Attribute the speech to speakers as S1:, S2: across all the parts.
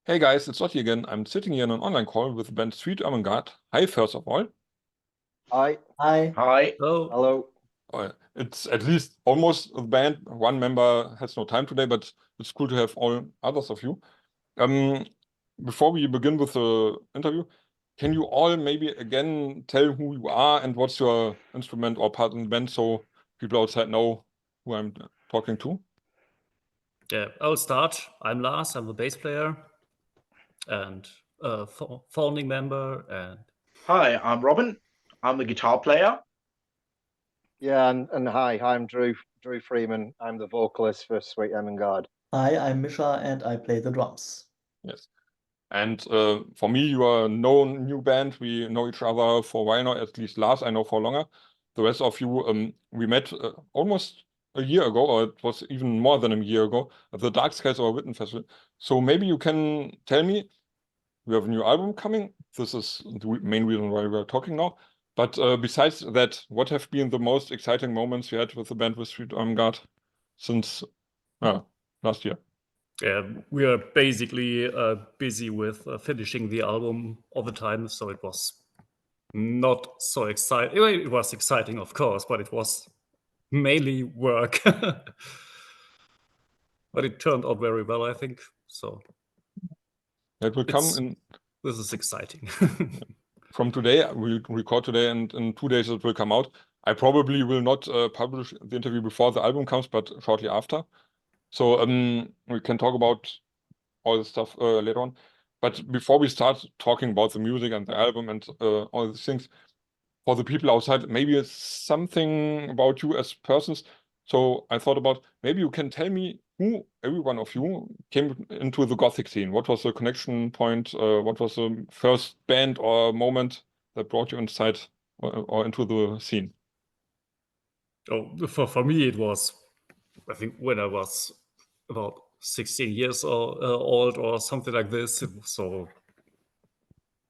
S1: Hey guys, it's Otti again. I'm sitting here in an online call with the band ERMENGARDE. Hi, first of all.
S2: Hi.
S3: Hi.
S4: Hi.
S3: Hello.
S2: Hello.
S1: It's at least almost the band. One member has no time today, but it's cool to have all others of you. Before we begin with the interview, can you all maybe again tell who you are and what's your instrument or part in the band so people outside know who I'm talking to?
S3: Yeah, I'll start. I'm Lars. I'm the bass player and founding member. And
S4: Hi, I'm Robin. I'm the guitar player.
S2: Yeah, and hi, I'm Drew Freeman. I'm the vocalist for Sweet ERMENGARDE.
S5: Hi, I'm Mischa and I play the drums.
S1: Yes. And for me, you are a known new band. We know each other for a while now, at least Lars, I know for longer. The rest of you, we met almost a year ago, or it was even more than a year ago, at the Dark Skies or Witten Festival. So maybe you can tell me, we have a new album coming. This is the main reason why we're talking now. But besides that, what have been the most exciting moments you had with the band with Sweet ERMENGARDE since last year?
S3: yeah, we are basically busy with finishing the album all the time. So it was not so exciting. It was exciting, of course, but it was mainly work. But it turned out very well, I think. So
S1: That will come in.
S3: This is exciting.
S1: From today, we record today, and in 2 days it will come out. I probably will not publish the interview before the album comes, but shortly after. So we can talk about all the stuff later on. But before we start talking about the music and the album and all these things, for the people outside, maybe it's something about you as persons. So I thought about maybe you can tell me who, every one of you, came into the Gothic scene. What was the connection point? What was the first band or moment that brought you inside or into the scene?
S3: Oh, for me, it was, I think, when I was about 16 years old or something like this. So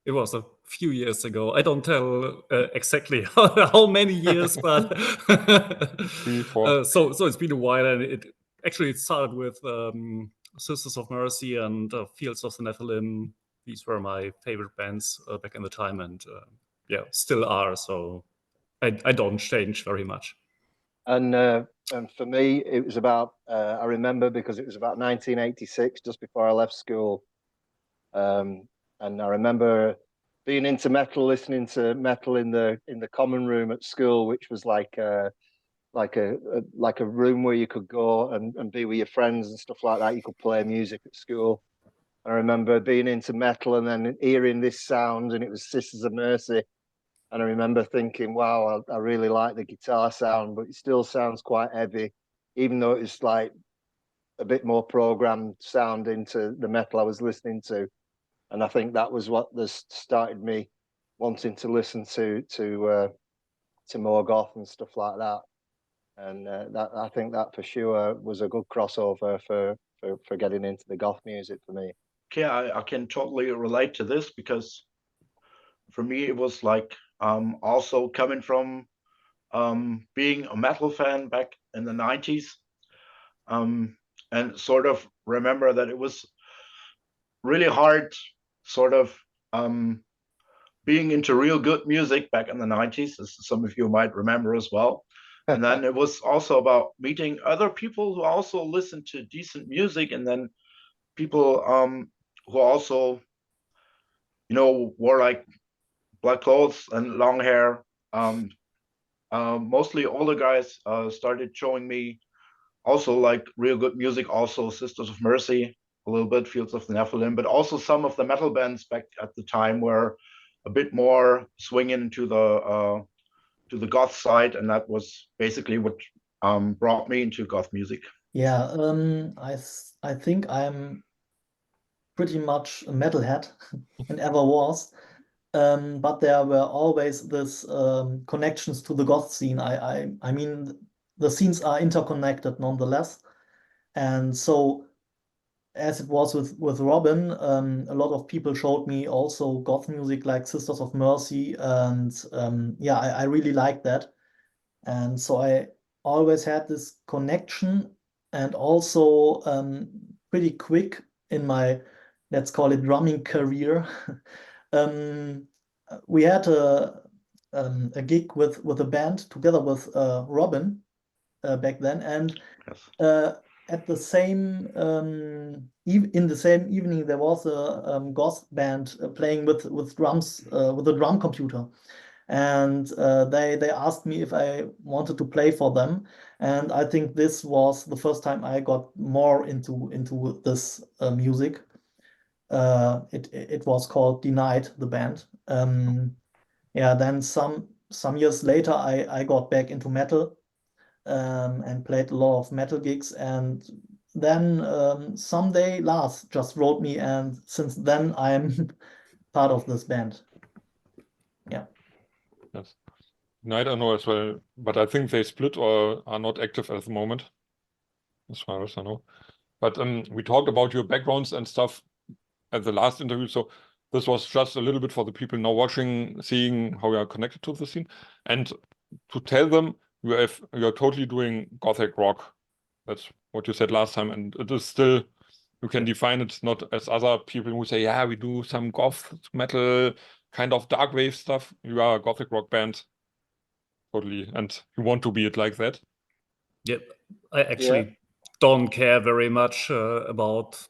S3: it was a few years ago. I don't tell exactly how many years, but
S1: 3, 4.
S3: So it's been a while, and it started with Sisters of Mercy and Fields of the Nephilim. These were my favorite bands back in the time, and yeah, still are. So I don't change very much.
S2: And for me, it was about, I remember because it was about 1986, just before I left school. And I remember being into metal, listening to metal in the common room at school, which was like a room where you could go and be with your friends and stuff like that. You could play music at school. I remember being into metal and then hearing this sound, and it was Sisters of Mercy. And I remember thinking, wow, I really like the guitar sound, but it still sounds quite heavy, even though it was like a bit more programmed sound into the metal I was listening to. And I think that was what started me wanting to listen to more goth and stuff like that. And that, I think that for sure was a good crossover for getting into the goth music for me.
S4: Okay, I can totally relate to this because for me it was like also coming from being a metal fan back in the 90s, and sort of remember that it was really hard sort of being into real good music back in the 90s, as some of you might remember as well. And then it was also about meeting other people who also listened to decent music, and then people who also, wore like black clothes and long hair. Mostly older guys started showing me also like real good music, also Sisters of Mercy, a little bit Fields of the Nephilim, but also some of the metal bands back at the time were a bit more swinging to the goth side, and that was basically what brought me into goth music.
S5: Yeah, I think I'm pretty much a metalhead and ever was. But there were always this connections to the goth scene. I mean, the scenes are interconnected nonetheless. And so, as it was with Robin, a lot of people showed me also goth music like Sisters of Mercy, and yeah, I really liked that. And so I always had this connection, and also pretty quick in my let's call it drumming career. We had a gig with a band together with Robin back then, and
S4: Yes.
S5: at the same in the same evening there was a goth band playing with drums with a drum computer, and they asked me if I wanted to play for them, and I think this was the first time I got more into this music. It was called Denied, the band. Yeah, then some years later I got back into metal and played a lot of metal gigs, and then someday Lars just wrote me, and since then I'm part of this band. Yeah.
S1: Yes. Night I know as well, but I think they split or are not active at the moment, as far as I know. But we talked about your backgrounds and stuff at the last interview, so this was just a little bit for the people now watching, seeing how you are connected to the scene, and to tell them you're totally doing gothic rock. That's what you said last time, and it is still, you can define it not as other people who say, yeah, we do some goth metal kind of dark wave stuff. You are a gothic rock band, totally, and you want to be it like that.
S3: Yep, I actually don't care very much about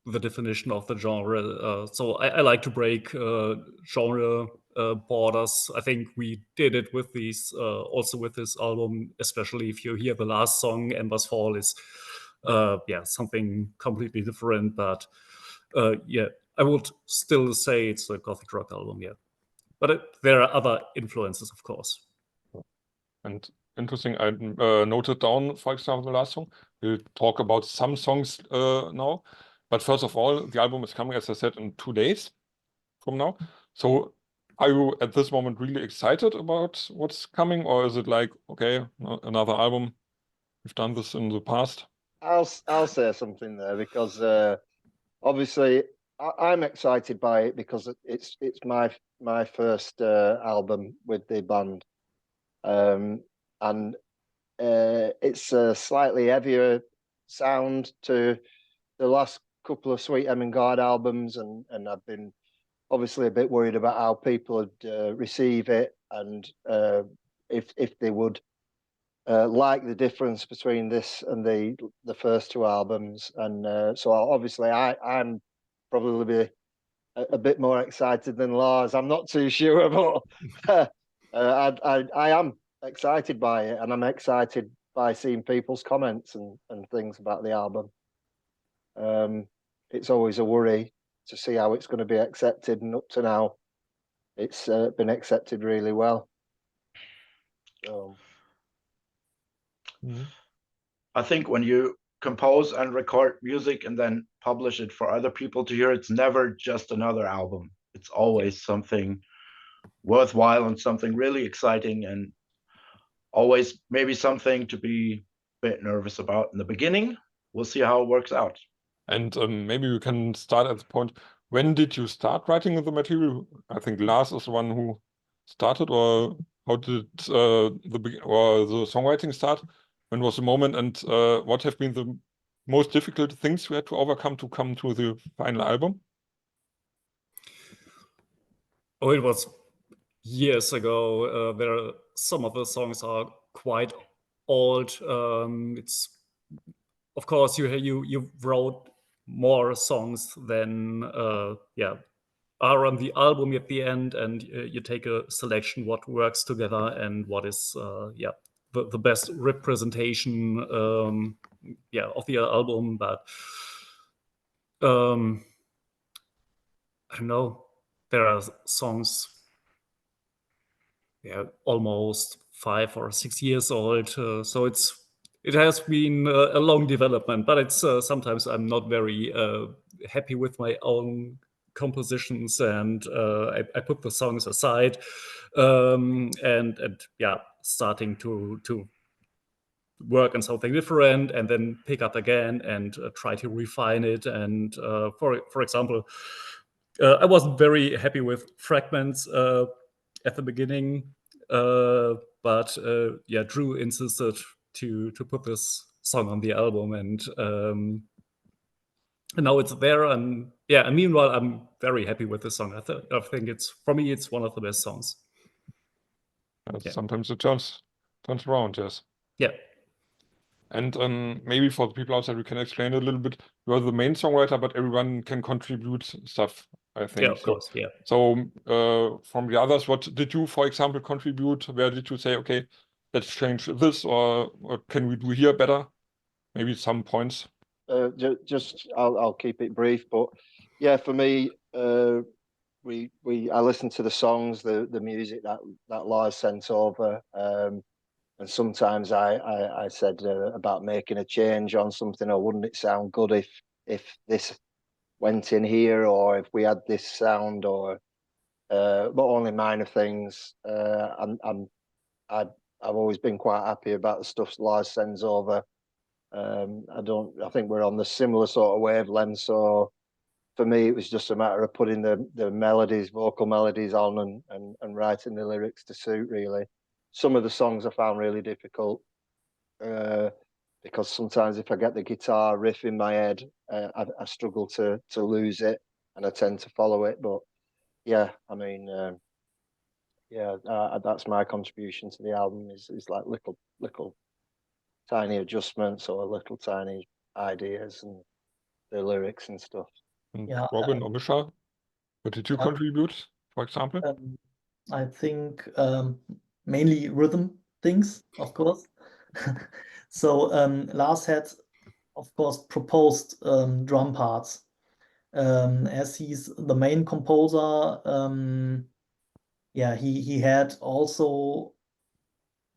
S3: the definition of the genre. So I like to break genre borders. I think we did it with these, also with this album, especially if you hear the last song, Ember's Fall is, something completely different. But yeah, I would still say it's a gothic rock album, yeah. But there are other influences, of course.
S1: And interesting, I noted down, for example, the last song. We'll talk about some songs now. But first of all, the album is coming, as I said, in 2 days from now. So are you at this moment really excited about what's coming? Or is it like, okay, another album? We've done this in the past.
S2: I'll say something there, because obviously I'm excited by it because it's my first album with the band, and it's a slightly heavier sound to the last couple of Sweet ERMENGARDE albums, and I've been obviously a bit worried about how people would receive it, and if they would like the difference between this and the first two albums. And so obviously I'm probably a bit more excited than Lars. I'm not too sure, but I am excited by it, and I'm excited by seeing people's comments and things about the album. It's always a worry to see how it's going to be accepted, and up to now it's been accepted really well. So.
S4: I think when you compose and record music and then publish it for other people to hear, it's never just another album. It's always something worthwhile and something really exciting, and always maybe something to be a bit nervous about in the beginning. We'll see how it works out.
S1: And maybe we can start at the point, when did you start writing the material? I think Lars is the one who started, or how did the songwriting start? When was the moment, and what have been the most difficult things you had to overcome to come to the final album?
S3: Oh, it was years ago. Some of the songs are quite old. It's, of course, you wrote more songs than are on the album at the end, and you take a selection what works together and what is the best representation of the album. But I don't know, there are songs almost 5 or 6 years old, so it has been a long development, but it's sometimes I'm not very happy with my own compositions, and I put the songs aside, and starting to work on something different, and then pick up again and try to refine it. And for example, I wasn't very happy with Fragments at the beginning, but Drew insisted to put this song on the album, and and now it's there. And yeah, and meanwhile, I'm very happy with the song. I think for me, it's one of the best songs. Yeah.
S1: Sometimes it turns around, yes.
S3: Yeah.
S1: And maybe for the people outside, we can explain it a little bit. You are the main songwriter, but everyone can contribute stuff, I think.
S3: Yeah, of course, yeah.
S1: So from the others, what did you, for example, contribute? Where did you say, okay, let's change this, or can we do here better? Maybe some points.
S2: I'll keep it brief, but yeah, for me, I listen to the songs, the music that Lars sent over, and sometimes I said about making a change on something, or wouldn't it sound good if this went in here, or if we had this sound, or but only minor things. I've always been quite happy about the stuff Lars sends over. I think we're on the similar sort of wavelength. So for me, it was just a matter of putting the melodies, vocal melodies on and writing the lyrics to suit, really. Some of the songs I found really difficult because sometimes if I get the guitar riff in my head, I struggle to lose it, and I tend to follow it. But yeah, I mean, that's my contribution to the album is like little tiny adjustments or little tiny ideas and the lyrics and stuff.
S1: And
S5: Yeah,
S1: Robin or Mischa, what did you contribute, for example?
S5: I think mainly rhythm things, of course. So Lars had, of course, proposed drum parts. As he's the main composer, yeah, he had also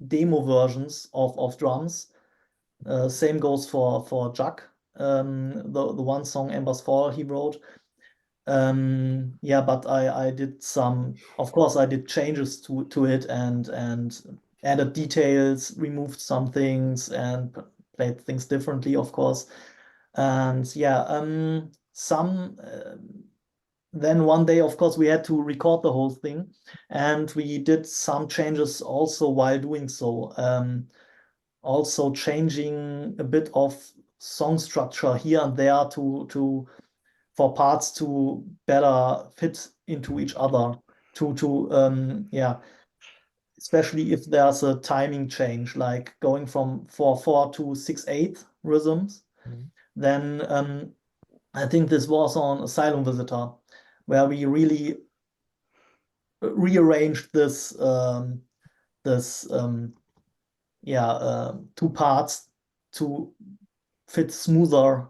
S5: demo versions of drums. Same goes for Jack, the one song Embers Fall he wrote. Yeah, but I did of course I did changes to it and added details, removed some things, and played things differently, of course. And yeah, then one day, of course, we had to record the whole thing, and we did some changes also while doing so. Also changing a bit of song structure here and there for parts to better fit into each other. Yeah, especially if there's a timing change, like going from 4/4 to 6/8 rhythms. Then I think this was on Asylum Visitor, where we really rearranged this two parts to fit smoother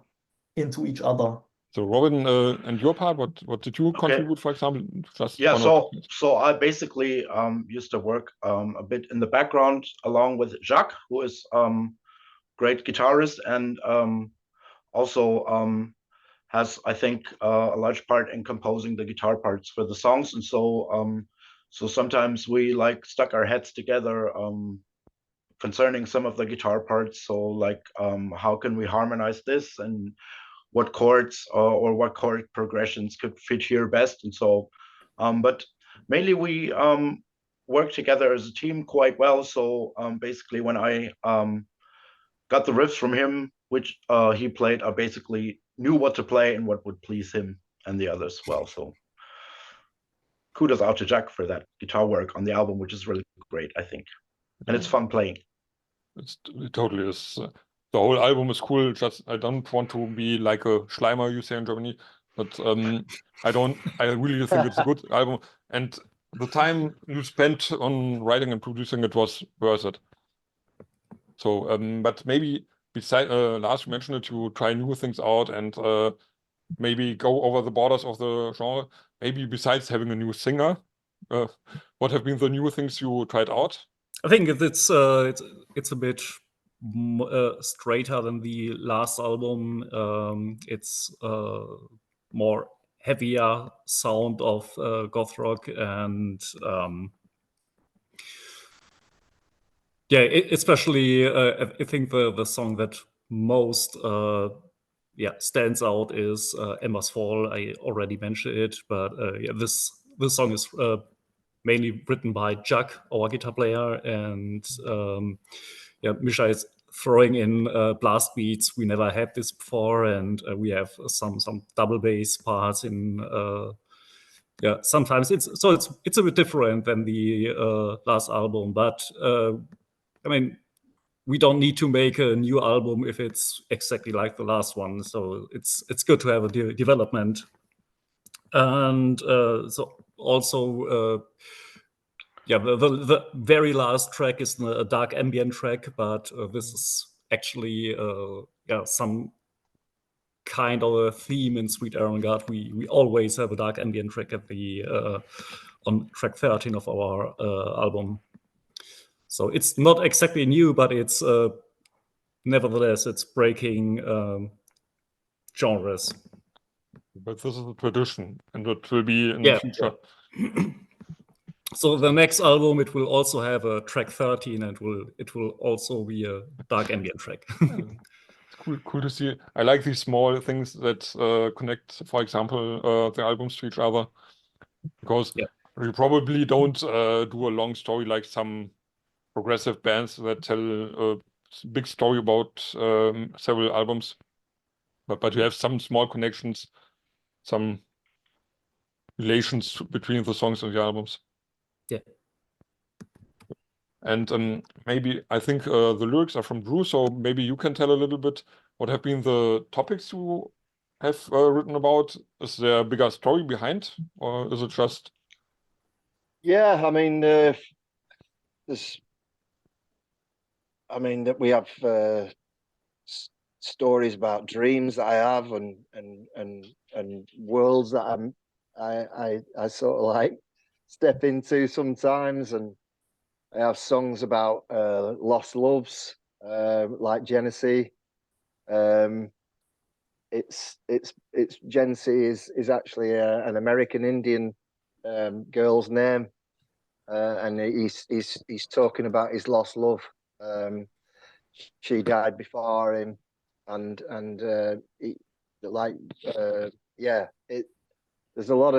S5: into each other.
S1: So Robin, and your part, what did you contribute, for example? Just
S4: Yeah,
S1: one or two.
S4: so I basically used to work a bit in the background along with Jacques, who is great guitarist and also has, I think, a large part in composing the guitar parts for the songs. And so sometimes we like stuck our heads together concerning some of the guitar parts. So like how can we harmonize this, and what chords or what chord progressions could fit here best. And so but mainly we work together as a team quite well. So basically when I got the riffs from him, which he played, I basically knew what to play and what would please him and the others well. So kudos out to Jack for that guitar work on the album, which is really great, I think. And it's fun playing.
S1: It totally is. The whole album is cool. Just I don't want to be like a Schleimer, you say in Germany, but I really think it's a good album. And the time you spent on writing and producing it was worth it. So, but maybe besides, Lars, you mentioned it, you try new things out and maybe go over the borders of the genre. Maybe besides having a new singer, what have been the new things you tried out?
S3: I think it's a bit straighter than the last album. It's more heavier sound of goth rock, and yeah, especially I think the song that most stands out is Embers Fall. I already mentioned it, but yeah, this song is mainly written by Jack, our guitar player, and yeah, Mischa is throwing in blast beats. We never had this before, and we have some double bass parts in. Yeah, sometimes it's a bit different than the last album, but I mean, we don't need to make a new album if it's exactly like the last one. So it's good to have a development, and so also. Yeah, the very last track is a dark ambient track, but this is actually some kind of a theme in Sweet Ermengarde. We always have a dark ambient track at the on track 13 of our album. So it's not exactly new, but it's nevertheless it's breaking genres.
S1: But this is a tradition, and it will be in
S3: Yeah,
S1: the future.
S3: yeah. So the next album, it will also have a track 13, and it will also be a dark ambient track.
S1: It's cool to see. I like these small things that connect, for example, the albums to each other, because you probably don't do a long story like some progressive bands that tell a big story about several albums, but you have some small connections, some relations between the songs and the albums.
S3: Yeah.
S1: And maybe I think the lyrics are from Drew, so maybe you can tell a little bit what have been the topics you have written about. Is there a bigger story behind, or is it just?
S2: Yeah, I mean, that we have stories about dreams that I have and worlds that I sort of like step into sometimes, and I have songs about lost loves, like Genesee. It's Genesee is actually an American Indian girl's name, and he's talking about his lost love. She died before him, and there's a lot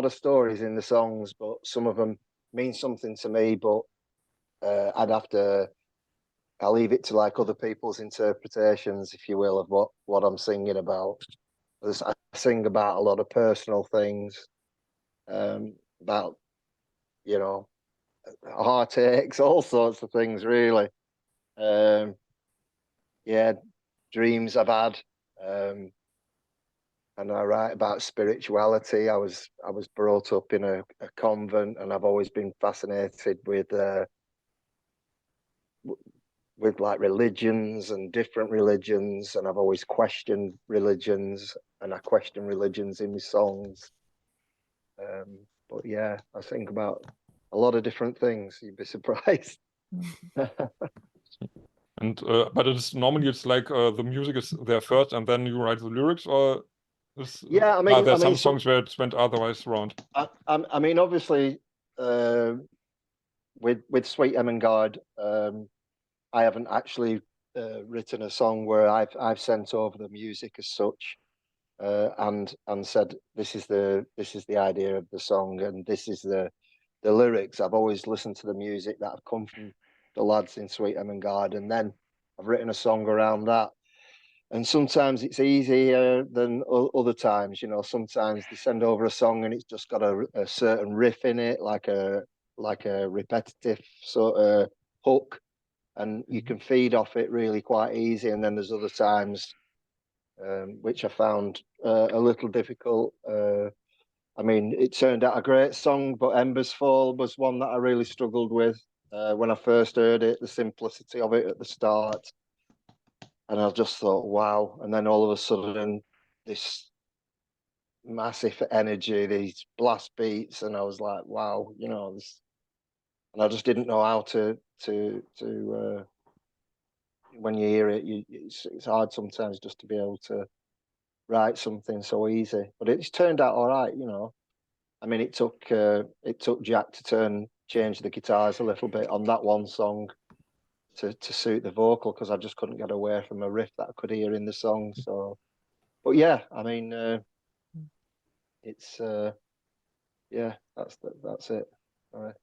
S2: of stories in the songs, but some of them mean something to me, but I'll leave it to like other people's interpretations, if you will, of what I'm singing about. I sing about a lot of personal things, about, you know, heartaches, all sorts of things, really. Yeah, dreams I've had, and I write about spirituality. I was brought up in a convent, and I've always been fascinated with like religions and different religions, and I've always questioned religions, and I question religions in my songs. But yeah, I think about a lot of different things. You'd be surprised.
S1: And but it's like the music is there first, and then you write the lyrics, or
S2: yeah,
S1: there's some songs where it's went otherwise around.
S2: I mean, obviously, with Sweet Ermengarde, I haven't actually written a song where I've sent over the music as such, and said this is the idea of the song, and this is the lyrics. I've always listened to the music that have come from the lads in Sweet Ermengarde, and then I've written a song around that. And sometimes it's easier than other times. You know, sometimes they send over a song and it's just got a certain riff in it, like a repetitive sort of hook, and you can feed off it really quite easy. And then there's other times which I found a little difficult. I mean, it turned out a great song, but Embers Fall was one that I really struggled with when I first heard it, the simplicity of it at the start. And I just thought, wow. And then all of a sudden, this massive energy, these blast beats, and I was like, wow, you know, this. And I just didn't know how to when you hear it, it's hard sometimes just to be able to write something so easy. But it's turned out all right, you know. I mean, it took Jack to change the guitars a little bit on that one song to suit the vocal, because I just couldn't get away from a riff that I could hear in the song. So, but yeah, I mean, it's yeah, that's it. All right.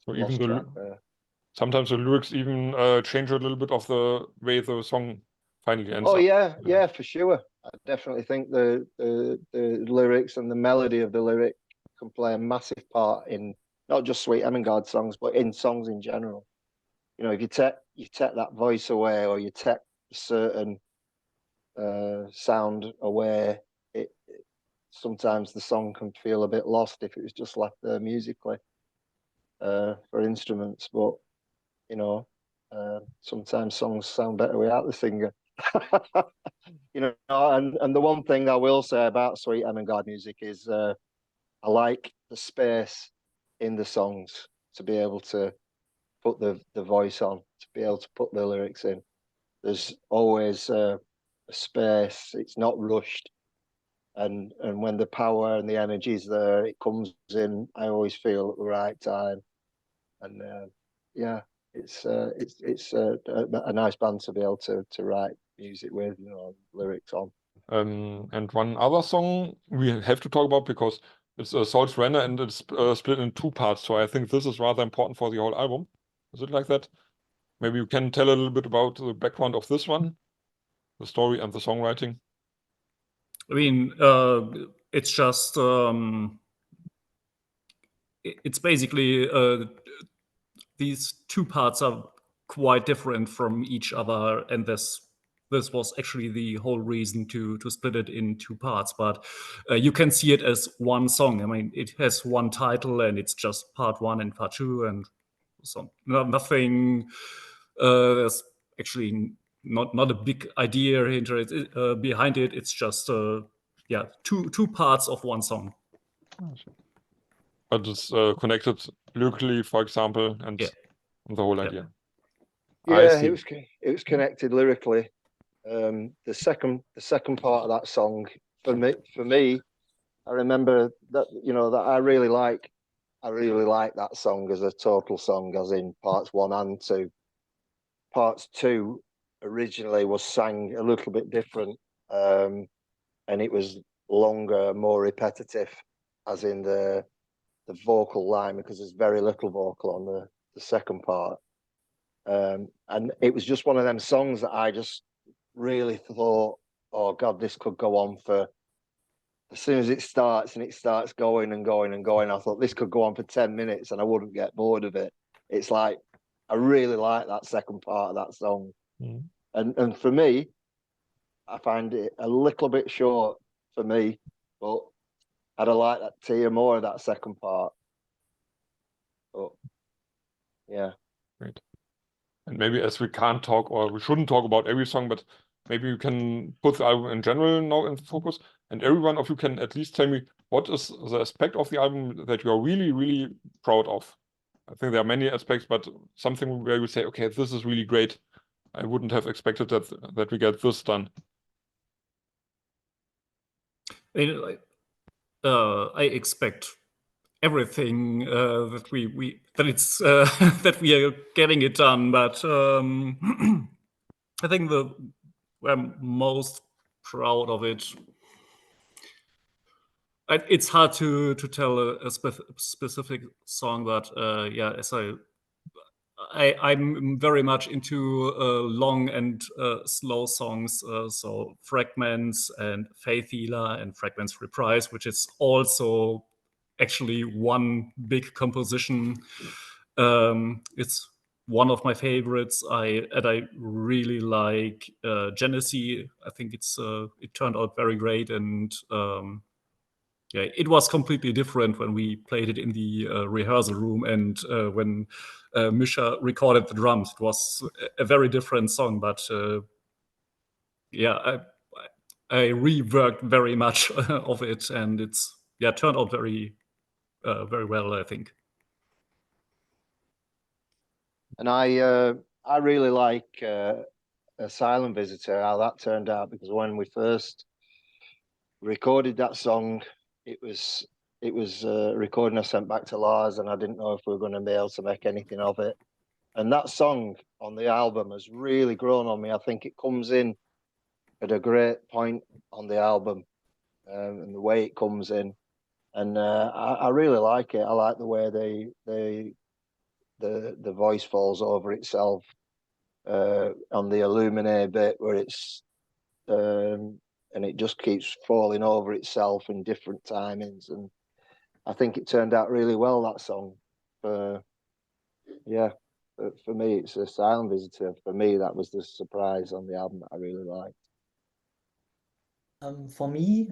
S1: So even sometimes the lyrics even change a little bit of the way the song finally ends
S2: Oh
S1: up.
S2: yeah, for sure. I definitely think the lyrics and the melody of the lyric can play a massive part in not just Sweet Ermengarde songs, but in songs in general. You know, if you take that voice away, or you take a certain sound away, sometimes the song can feel a bit lost if it was just left there musically for instruments. But you know, sometimes songs sound better without the singer. You know, and the one thing I will say about Sweet Ermengarde music is I like the space in the songs to be able to put the voice on, to be able to put the lyrics in. There's always a space. It's not rushed, and when the power and the energy is there, it comes in. I always feel at the right time, and yeah, it's a nice band to be able to write music with, you know, lyrics on.
S1: And one other song we have to talk about, because it's a Salt Renner and it's split in 2 parts. So I think this is rather important for the whole album. Is it like that? Maybe you can tell a little bit about the background of this one, the story and the songwriting.
S3: I mean, it's just it's basically these 2 parts are quite different from each other, and this was actually the whole reason to split it in 2 parts. But you can see it as one song. I mean, it has one title, and it's just part 1 and part 2, and so nothing. There's actually not a big idea behind it. It's just yeah, two parts of one song.
S1: But it's connected lyrically, for example, and
S3: Yeah.
S1: the whole idea.
S2: Yeah, it was connected lyrically. The second part of that song, for me, I remember that, you know, that I really like that song as a total song, as in parts 1 and 2. Parts 2 originally was sang a little bit different, and it was longer, more repetitive, as in the vocal line, because there's very little vocal on the second part. And it was just one of them songs that I just really thought, oh God, this could go on for, as soon as it starts and it starts going and going and going, I thought this could go on for 10 minutes and I wouldn't get bored of it. It's like, I really like that second part of that song.
S1: Mm.
S2: And for me, I find it a little bit short for me, but I'd have liked that to hear more of that second part. But yeah.
S1: Great. And maybe, as we can't talk, or we shouldn't talk about every song, but maybe you can put the album in general now in focus, and every one of you can at least tell me what is the aspect of the album that you are really, really proud of. I think there are many aspects, but something where you say, okay, this is really great. I wouldn't have expected that we get this done.
S3: I expect everything that that we are getting it done, but I think I'm most proud of it. It's hard to tell a specific song, but yeah, as I'm very much into long and slow songs, so Fragments and Viele and Fragments Reprise, which is also actually one big composition. It's one of my favorites. I really like Genesee. I think it turned out very great, and yeah, it was completely different when we played it in the rehearsal room, and when Mischa recorded the drums. It was a very different song, but yeah, I reworked very much of it, and it's turned out very well, I think.
S2: And I really like Asylum Visitor, how that turned out, because when we first recorded that song, it was a recording I sent back to Lars, and I didn't know if we were going to be able to make anything of it. And that song on the album has really grown on me. I think it comes in at a great point on the album, and the way it comes in, and I really like it. I like the way they the voice falls over itself on the Illuminae bit where it's and it just keeps falling over itself in different timings, and I think it turned out really well, that song. Yeah, for me it's a silent visitor. For me that was the surprise on the album that I really liked.
S5: For me,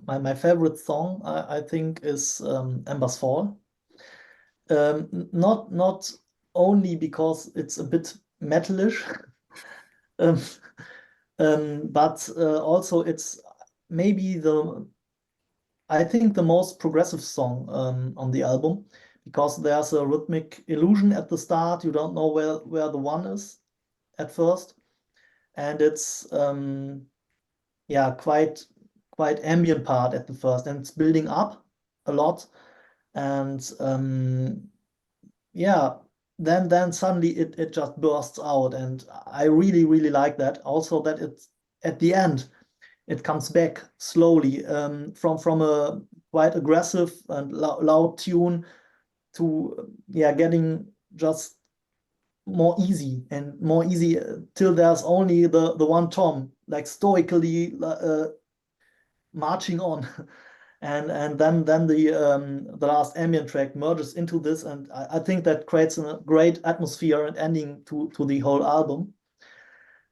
S5: my favorite song I think is Ember's Fall. Not only because it's a bit metalish, but also it's maybe I think the most progressive song on the album, because there's a rhythmic illusion at the start. You don't know where the one is at first, and it's yeah, quite ambient part at the first, and it's building up a lot, and yeah, then suddenly it just bursts out, and I really like that. Also that it's at the end it comes back slowly from a quite aggressive and loud tune to yeah, getting just more easy till there's only the one tom like stoically marching on. And then the last ambient track merges into this, and I think that creates a great atmosphere and ending to the whole album.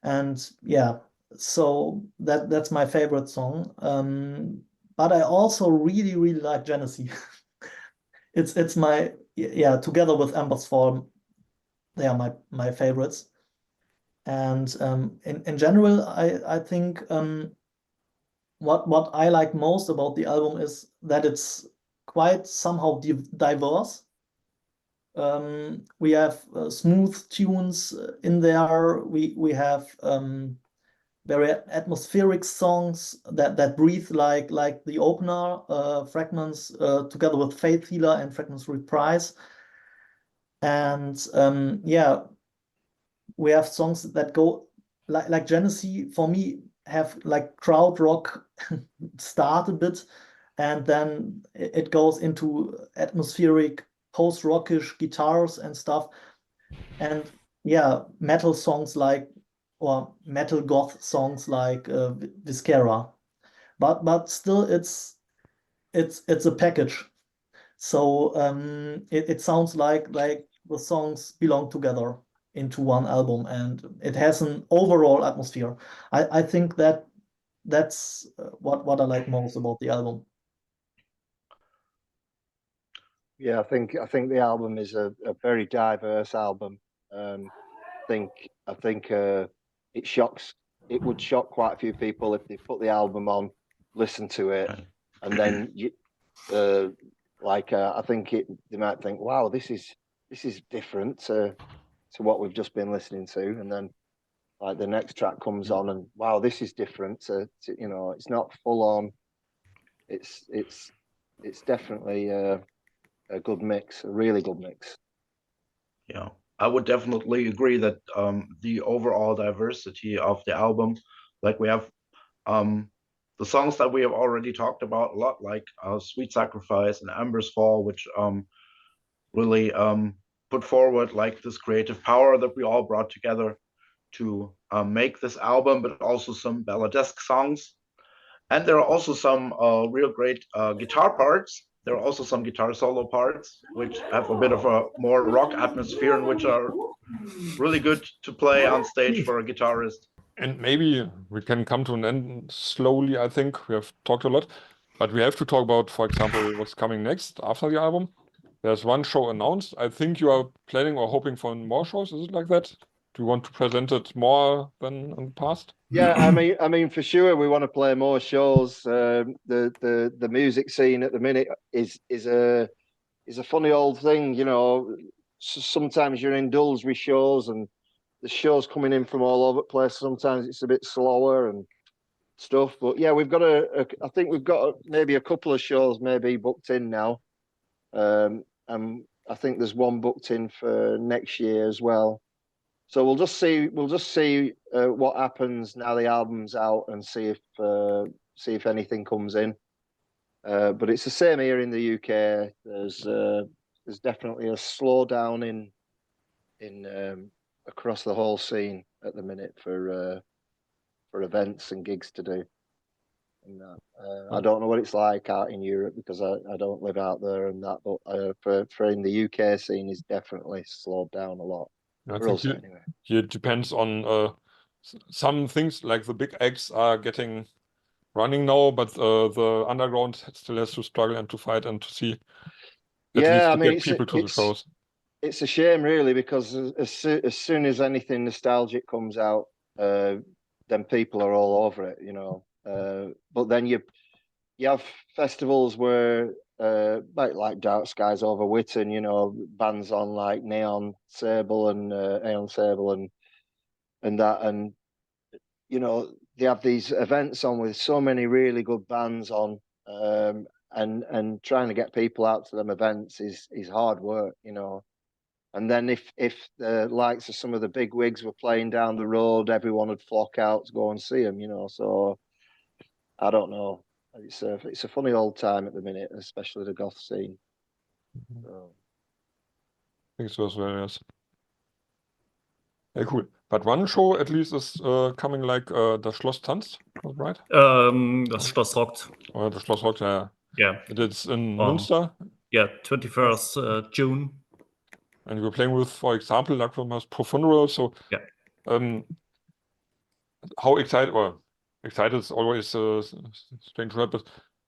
S5: And yeah, so that's my favorite song. But I also really like Genesee. it's my, yeah, together with Ember's Fall, they are my favorites. And in general, I think what I like most about the album is that it's quite somehow diverse. We have smooth tunes in there. We have very atmospheric songs that breathe like the opener, Fragments, together with Faith Healer and Fragments Reprise. And yeah, we have songs that go like Genesee, for me, have like crowd rock start a bit, and then it goes into atmospheric post-rockish guitars and stuff, and yeah, metal songs like, or metal goth songs like Viscera, but still it's a package. So it sounds like the songs belong together into one album, and it has an overall atmosphere. I think that's what I like most about the album.
S2: Yeah, I think the album is a very diverse album. I think it would shock quite a few people if they put the album on, listen to it, and then I think they might think, wow, this is different to what we've just been listening to, and then like the next track comes on and wow, this is different to you know, it's not full on. It's definitely a good mix, a really good mix.
S4: Yeah, I would definitely agree that the overall diversity of the album, like we have the songs that we have already talked about a lot, like Sweet Sacrifice and Ember's Fall, which really put forward like this creative power that we all brought together to make this album, but also some balladesque songs. And there are also some real great guitar parts. There are also some guitar solo parts, which have a bit of a more rock atmosphere and which are really good to play on stage for a guitarist.
S1: And maybe we can come to an end slowly, I think. We have talked a lot, but we have to talk about, for example, what's coming next after the album. There's one show announced. I think you are planning or hoping for more shows. Is it like that? Do you want to present it more than in the past?
S2: Yeah, I mean, for sure, we want to play more shows. The music scene at the minute is a funny old thing, you know. Sometimes you're indulged with shows, and the shows coming in from all over the place. Sometimes it's a bit slower and stuff, but yeah, we've got I think we've got maybe a couple of shows maybe booked in now, and I think there's one booked in for next year as well. So we'll just see what happens now the album's out, and see if anything comes in. But it's the same here in the UK. There's there's definitely a slowdown in across the whole scene at the minute for events and gigs to do. And that. I don't know what it's like out in Europe because I don't live out there and that, but for in the UK scene is definitely slowed down a lot.
S1: I
S2: For
S1: think
S2: us anyway.
S1: here it depends on some things, like the big acts are getting running now, but the underground still has to struggle and to fight and to see at least
S2: Yeah, I
S1: to
S2: mean,
S1: get people to the shows.
S2: it's a shame, really, because as soon as anything nostalgic comes out, then people are all over it, you know. But then you have festivals where, like Dark Skies over Witten, you know, bands on like Neon Sable and that, and you know, they have these events on with so many really good bands on, and trying to get people out to them events is hard work, you know. And then if the likes of some of the big wigs were playing down the road, everyone would flock out to go and see them, you know. So I don't know. It's a funny old time at the minute, especially the goth scene. So.
S1: I think so as well, yes. Yeah, cool. But one show at least is coming, like das Schloss tanzt, right?
S3: Das Schloss rockt.
S1: Or das Schloss rockt, yeah.
S3: Yeah.
S1: It's in Münster.
S3: Yeah, 21st June.
S1: And we're playing with, for example, Lacrimas Profunero. So,
S3: yeah.
S1: How excited? Well, excited is always a strange word, but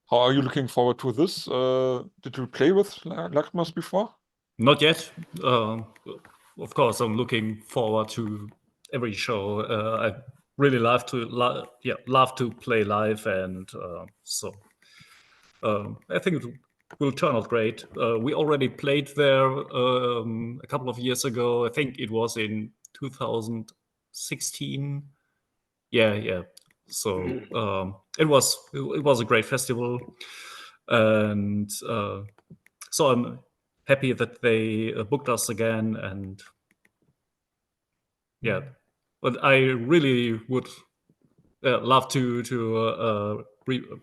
S1: how are you looking forward to this? Did you play with Lacrimas before?
S3: Not yet. Of course, I'm looking forward to every show. I really love to play live, and so I think it will turn out great. We already played there a couple of years ago. I think it was in 2016. Yeah. So it was a great festival, and so I'm happy that they booked us again, and yeah, but I really would love to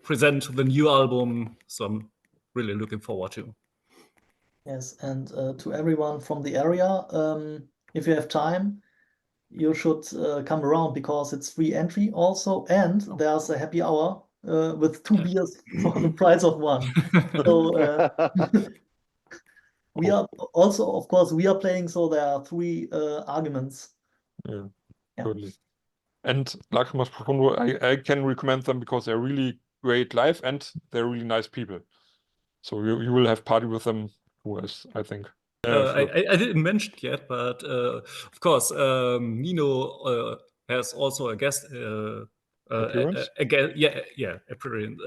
S3: present the new album, so I'm really looking forward to.
S5: Yes, and to everyone from the area, if you have time, you should come around because it's free entry also, and there's a happy hour with 2 beers for the price of 1. So we are also, of course, we are playing, so there are 3 arguments.
S1: Yeah, totally. And Lacrimas Profundo, I can recommend them because they're really great live and they're really nice people. So you will have party with them too, I think.
S3: Sure. I didn't mention it yet, but of course, Nino has also a guest
S1: appearance.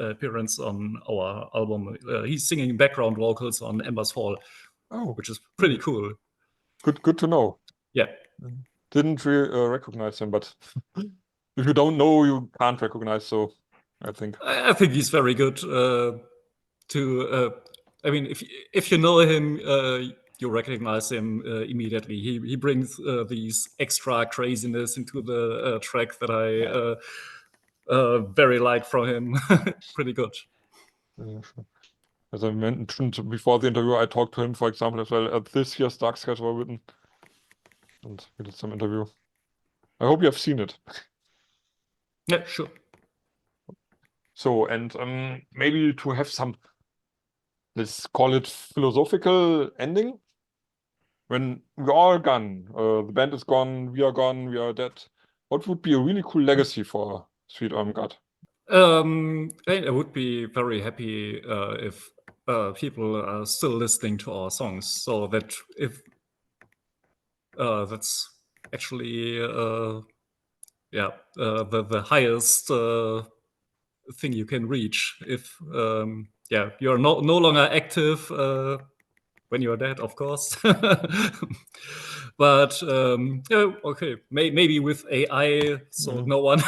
S3: Appearance on our album. He's singing background vocals on Ember's Fall, which is pretty cool.
S1: Good to know.
S3: Yeah.
S1: Didn't recognize him, but if you don't know, you can't recognize. So I think
S3: he's very good. I mean, if you know him, you recognize him immediately. He brings these extra craziness into the track that I very like from him. Pretty good.
S1: Yeah, sure. As I mentioned before the interview, I talked to him, for example, as well at this year's Dark Skies were written, and we did some interview. I hope you have seen it.
S3: Yeah, sure.
S1: So, and maybe to have some, let's call it philosophical ending. When we're all gone, the band is gone, we are dead. What would be a really cool legacy for Sweet Ermengarde?
S3: I would be very happy if people are still listening to our songs, so that if that's actually the highest thing you can reach. If you're no longer active when you're dead, of course. But okay, maybe with AI, so no one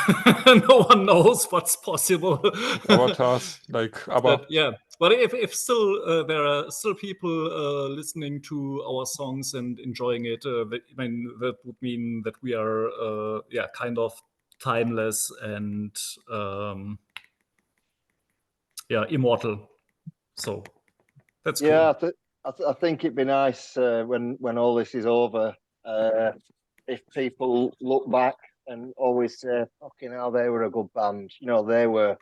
S3: knows what's possible.
S1: Avatars, like ABBA.
S3: But if still there are still people listening to our songs and enjoying it, that would mean that we are kind of timeless and immortal. So that's cool.
S2: Yeah, I think it'd be nice when all this is over, if people look back and always say, "Fucking hell, they were a good band." You know, they were.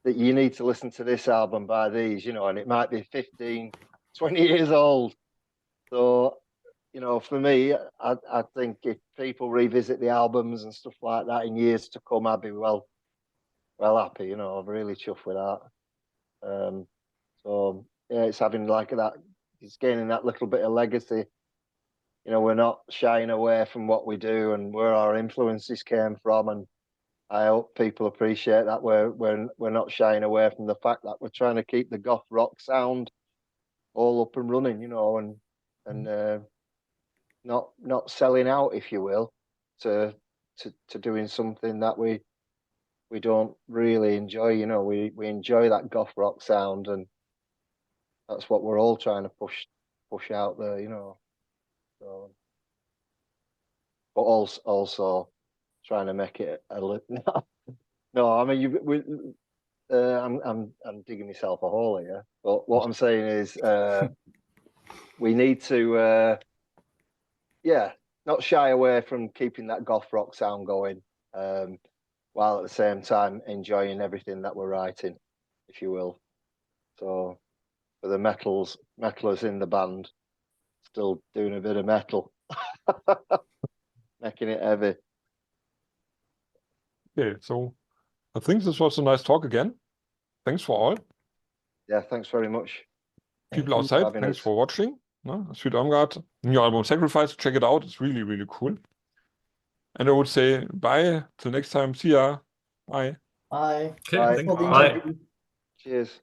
S2: That you need to listen to this album by these. You know, and it might be 15, 20 years old. So, you know, for me, I think if people revisit the albums and stuff like that in years to come, I'd be well happy. You know, I'm really chuffed with that. So yeah, it's having like that. It's gaining that little bit of legacy. You know, we're not shying away from what we do and where our influences came from, and I hope people appreciate that we're not shying away from the fact that we're trying to keep the goth rock sound all up and running. You know, and not selling out, if you will, to doing something that we don't really enjoy. You know, we enjoy that goth rock sound, and that's what we're all trying to push out there. You know, so, but also trying to make it a little. No, I mean I'm digging myself a hole here. But what I'm saying is, we need to. Not shy away from keeping that goth rock sound going, while at the same time enjoying everything that we're writing, if you will. So for the metalers in the band, still doing a bit of metal, making it heavy.
S1: Okay, so I think this was a nice talk again. Thanks for all.
S2: Yeah, thanks very much.
S1: People
S5: Thank you.
S1: outside,
S2: having
S1: thanks
S2: us.
S1: for watching. No, Sweet ERMENGARDE, new album Sacrifice, check it out. It's really, really cool. And I would say bye. Till next time. See ya. Bye.
S5: Bye.
S3: Okay,
S2: Bye.
S5: Thanks for the
S3: Bye.
S5: interview.
S2: Cheers.